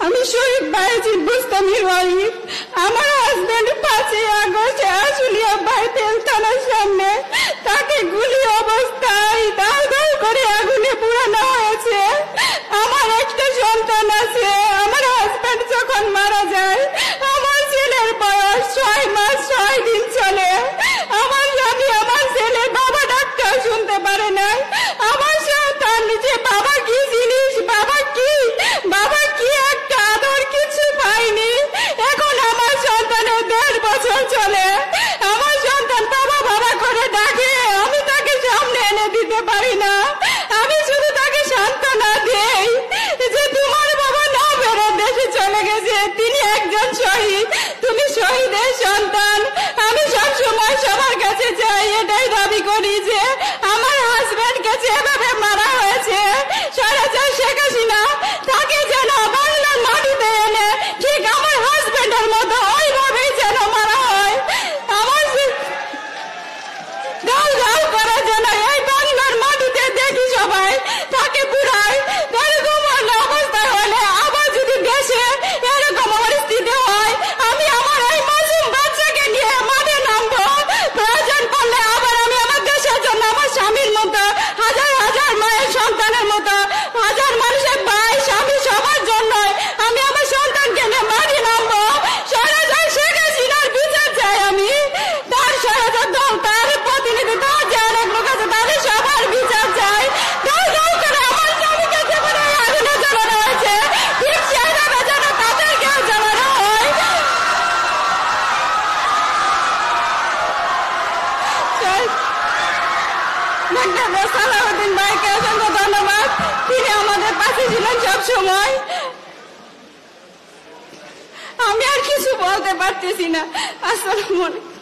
আমি শহীদ বায়েজিদ বুস্তামির ওয়াইফ। আমার husband 5ই August Ashulia বাইতেল থানার সামনে তাকে গুলি অবস্থায় দাউ দাউ করে আগুনে পোড়ানো হয়েছে। আমার একটা সন্তান আছে। আমার হাজবেন্ড যখন মারা যায় আমার ছেলের বয়স 6 মাস 6 দিন চলে। আমার স্বামী আমার ছেলে বাবা ডাকতেও শুনতে পারে না। আমার সন্তান যে বাবা কি জিনিস, বাবা কি একটা আদর কিছু পাইনি। এখন আমার সন্তানের 1.5 বছর চলে। আমার সন্তান বাবা বাবা করে ডাকে, আমি তাকে সামনে এনে দিতে পারি না। আমি শুধু তাকে সান্ত্বনা দেই যে তোমার বাবা না ফেরত দেশে চলে গেছে, তিনি একজন শহীদ, তুমি শহীদের সন্তান। আমি সবসময় সবার কাছে যাই, এটাই দাবি করি যে আমার হাজবেন্ডকে যেভাবে মারা হয়েছে স্বৈরাচার শেখ হাসিনা তাকে যেন বাংলার মাটিতে এনে ঠিক আমার হাজবেন্ডের মতো ওইভাবেই যেন মারা হয়। আমার গাল গাল করে যেন এই বাংলার মাটিতে দেখি সবাই তাকে পুরায়। এরকম অবস্থায় হলে আবার যদি দেশে এরকম পরিস্থিতি হয়, আমি আমার এই মাসুম বাচ্চাকে নিয়ে মাঠে নামবো। প্রয়োজন পড়লে আবার আমি আমার দেশের জন্য আমার স্বামীর মতো, হাজার হাজার মায়ের সন্তানের মতো, হাজার মানুষের ভাই স্বামী সবার জন্য আমি আমার সন্তানকে নিয়ে মাঠে নামবো। স্বৈরাচার শেখ হাসিনার বিচার চাই আমি। তার স্বৈরাচার দল, তার প্রতিনিধি, তার যে অনেক লোক আছে তাদের সবার বিচার চাই। দাউ দাউ করে আমার স্বামীকে যেভাবে আগুনে জ্বালানো হয়েছে ঠিক সেইভাবে যেন তাদেরকেও জ্বালানো হয়। ডাক্তার সালাউদ্দিন ভাইকে অসংখ্য ধন্যবাদ, তিনি আমাদের পাশে ছিলেন সব সময়। আমি আর কিছু বলতে পারতেছি না। আসসালামু আলাইকুম।